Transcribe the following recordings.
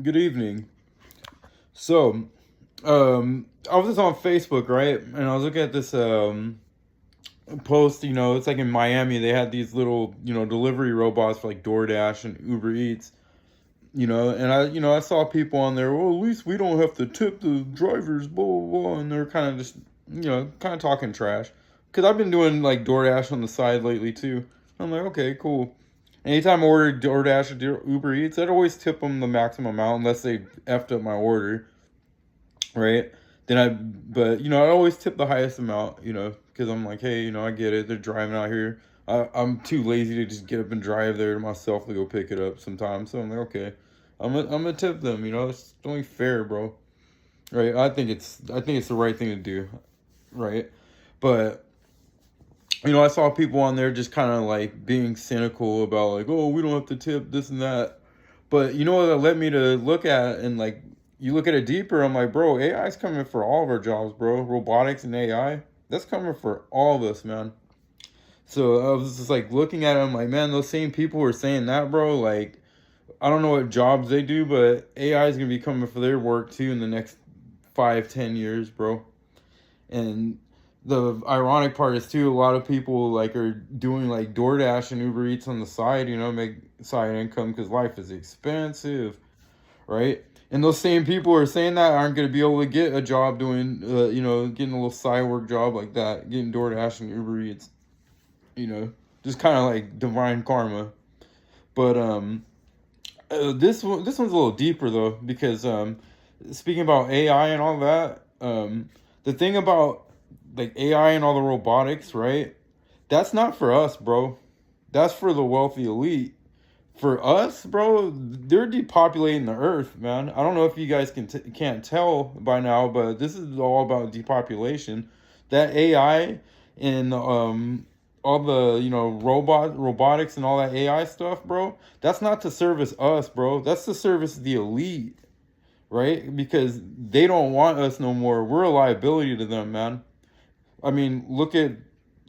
Good evening. So, I was just on Facebook, right? And I was looking at this post, it's like in Miami, they had these little, delivery robots for like DoorDash and Uber Eats, and I saw people on there, well, at least we don't have to tip the drivers, blah, blah, blah. And they're kind of just, kind of talking trash. Because I've been doing like DoorDash on the side lately too. I'm like, okay, cool. Anytime I order DoorDash or Uber Eats, I'd always tip them the maximum amount unless they effed up my order, right? But I always tip the highest amount, because I'm like, hey, I get it. They're driving out here. I'm too lazy to just get up and drive there myself to go pick it up sometimes. So I'm like, okay, I'm gonna tip them. It's only fair, bro. Right? I think it's the right thing to do, right? But I saw people on there just kind of like being cynical about like, oh, we don't have to tip this and that. But you know what that led me to look at, and like you look at it deeper, I'm like, bro, AI is coming for all of our jobs, bro. Robotics and AI, that's coming for all of us, man. So I was just like looking at it, I'm like, man, those same people were saying that, bro. Like, I don't know what jobs they do, but AI is gonna be coming for their work too in the next 5, 10 years, bro. And the ironic part is too, a lot of people like are doing like DoorDash and Uber Eats on the side, make side income because life is expensive, right? And those same people who are saying that aren't going to be able to get a job doing, getting a little side work job like that, getting DoorDash and Uber Eats, you know, just kind of like divine karma. But this one's a little deeper though, because speaking about AI and all that, the thing about like AI and all the robotics, right? That's not for us, bro. That's for the wealthy elite. For us, bro, they're depopulating the earth, man. I don't know if you guys can't tell by now, but this is all about depopulation. That AI and all the robotics and all that AI stuff, bro. That's not to service us, bro. That's to service the elite, right? Because they don't want us no more. We're a liability to them, man. I mean, look at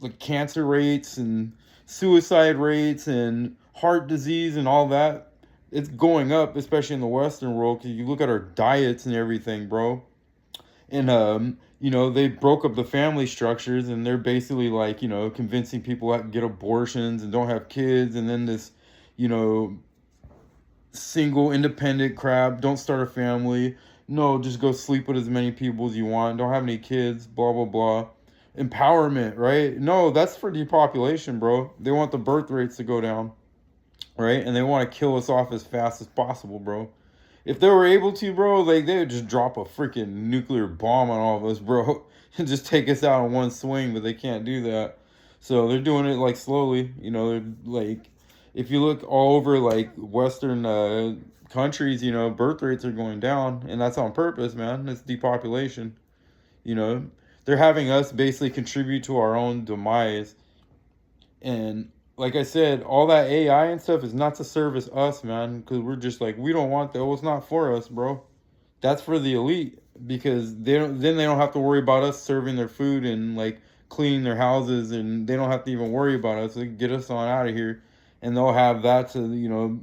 like cancer rates and suicide rates and heart disease and all that. It's going up, especially in the Western world. Cause you look at our diets and everything, bro. And they broke up the family structures, and they're basically like, convincing people to get abortions and don't have kids, and then this, you know, single independent crap. Don't start a family. No, just go sleep with as many people as you want. Don't have any kids. Blah blah blah. Empowerment, right? No, that's for depopulation, bro. They want the birth rates to go down, right? And they want to kill us off as fast as possible, bro. If they were able to, bro, like they would just drop a freaking nuclear bomb on all of us, bro, and just take us out in one swing. But they can't do that, so they're doing it like slowly. They're like, if you look all over like Western countries, birth rates are going down, and that's on purpose, man. It's depopulation. You know, they're having us basically contribute to our own demise. And like I said, all that AI and stuff is not to service us, man, because we're just like, we don't want that. Well, it's not for us, bro. That's for the elite, because they don't have to worry about us serving their food and like cleaning their houses, and they don't have to even worry about us. They can get us on out of here, and they'll have that to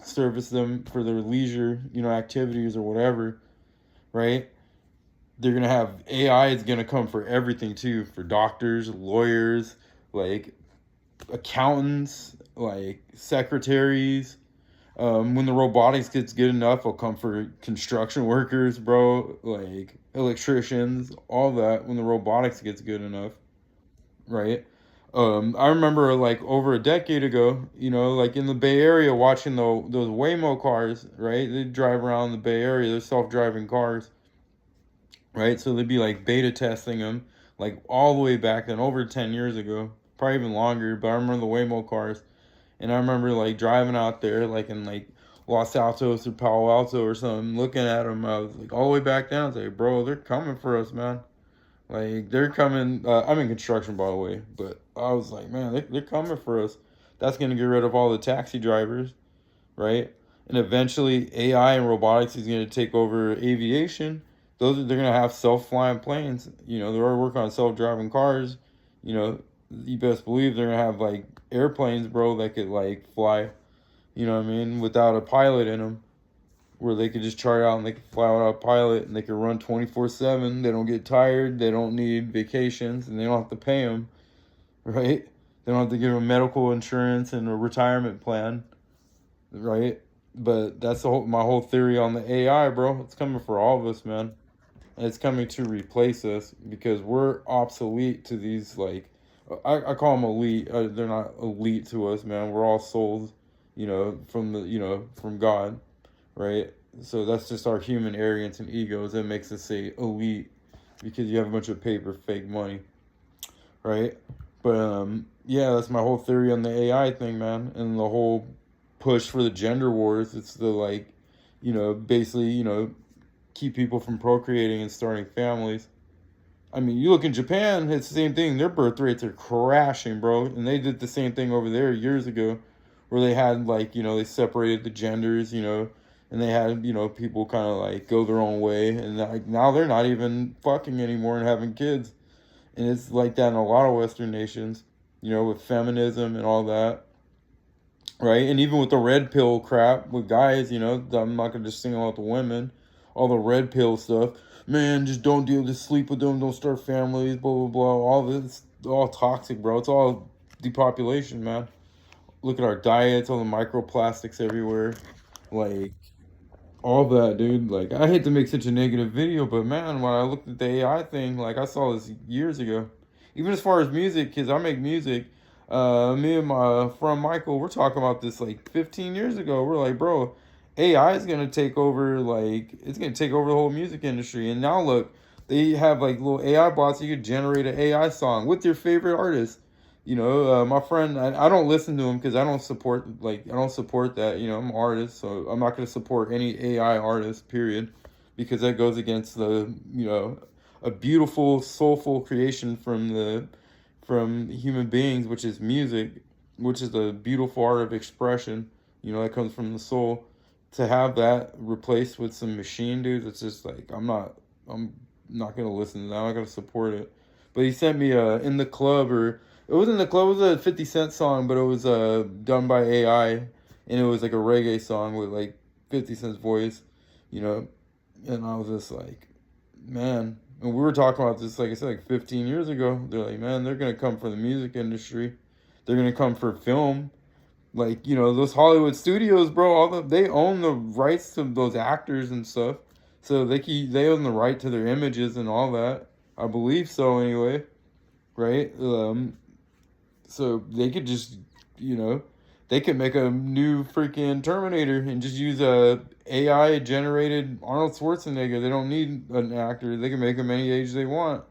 service them for their leisure, activities or whatever, right? They're gonna have AI is gonna come for everything too, for doctors, lawyers, like accountants, like secretaries. When the robotics gets good enough, it'll come for construction workers, bro, like electricians, all that. When the robotics gets good enough, right? I remember like over a decade ago, like in the Bay Area, watching those Waymo cars, right? They drive around the Bay Area. They're self-driving cars, right? So they'd be like beta testing them, like all the way back then, over 10 years ago, probably even longer. But I remember the Waymo cars, and I remember like driving out there, like in like Los Altos or Palo Alto or something, looking at them. I was like all the way back down. I was like, bro, they're coming for us, man. Like they're coming. I'm in construction, by the way, but I was like, man, they're coming for us. That's gonna get rid of all the taxi drivers, right? And eventually, AI and robotics is gonna take over aviation. They're gonna have self-flying planes. They're already working on self-driving cars. You know, you best believe they're gonna have like airplanes, bro, that could like fly. You know what I mean? Without a pilot in them. where they could just chart out and they can fly without a pilot and they can run 24/7. They don't get tired. They don't need vacations and they don't have to pay them, right? They don't have to give them medical insurance and a retirement plan, right? But that's my whole theory on the AI, bro. It's coming for all of us, man. And it's coming to replace us because we're obsolete to these, like, I call them elite. They're not elite to us, man. We're all souls, from God, right? So that's just our human arrogance and egos that makes us say elite because you have a bunch of paper fake money, right? But yeah, that's my whole theory on the AI thing, man, and the whole push for the gender wars. It's the, like, basically, keep people from procreating and starting families. I mean, you look in Japan, it's the same thing. Their birth rates are crashing, bro. And they did the same thing over there years ago, where they had, like, they separated the genders, and they had, people kind of like go their own way. And like now they're not even fucking anymore and having kids. And it's like that in a lot of Western nations, with feminism and all that. Right? And even with the red pill crap with guys, I'm not going to just single out the women, all the red pill stuff. Man, just don't sleep with them, don't start families, blah, blah, blah. All this, all toxic, bro. It's all depopulation, man. Look at our diets, all the microplastics everywhere. Like, all that, dude. Like, I hate to make such a negative video, but man, when I looked at the AI thing, like, I saw this years ago. Even as far as music, because I make music, me and my friend Michael, we're talking about this like 15 years ago. We're like, bro, AI is gonna take over, like, it's gonna take over the whole music industry. And now look, they have like little AI bots. You could generate an AI song with your favorite artist. My friend, I don't listen to him because I don't support that. I'm an artist, so I'm not gonna support any AI artist, period, because that goes against a beautiful, soulful creation from human beings, which is music, which is the beautiful art of expression, that comes from the soul. To have that replaced with some machine, dude, it's just like I'm not gonna listen to that. I'm not gonna support it. But he sent me In the Club, or it wasn't the club, it was a 50 Cent song, but it was done by AI, and it was like a reggae song with like 50 Cent's voice, you know, and I was just like, man. And we were talking about this, like I said, like 15 years ago. They're like, man, they're gonna come for the music industry. They're gonna come for film. Like, those Hollywood studios, bro. They own the rights to those actors and stuff, so they own the right to their images and all that. I believe so, anyway. Right? So they could just, they could make a new freaking Terminator and just use a AI generated Arnold Schwarzenegger. They don't need an actor. They can make him any age they want,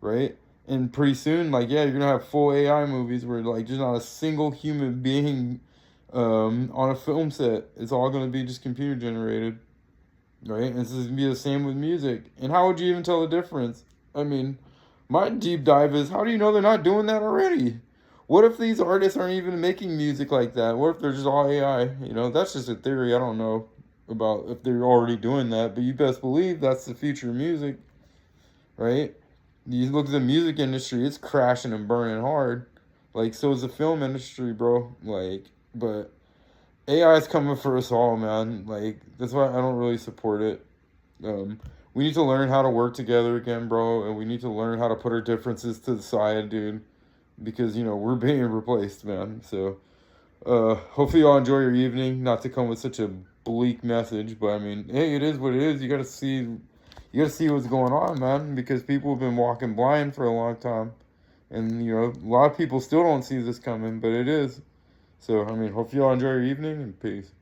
right? And pretty soon, like, yeah, you're gonna have full AI movies where like there's not a single human being on a film set. It's all gonna be just computer generated, right? And this is gonna be the same with music. And how would you even tell the difference? I mean, my deep dive is, how do you know they're not doing that already? What if these artists aren't even making music like that? What if they're just all AI? That's just a theory. I don't know about if they're already doing that, but you best believe that's the future of music, right? You look at the music industry, it's crashing and burning hard. Like, so is the film industry, bro. Like, but AI is coming for us all, man. Like, that's why I don't really support it. We need to learn how to work together again, bro, and we need to learn how to put our differences to the side, dude, because we're being replaced, man. So hopefully y'all enjoy your evening. Not to come with such a bleak message, but I mean, hey, it is what it is. You gotta see what's going on, man, because people have been walking blind for a long time, and a lot of people still don't see this coming, but it is. So I mean, hope y'all enjoy your evening, and peace.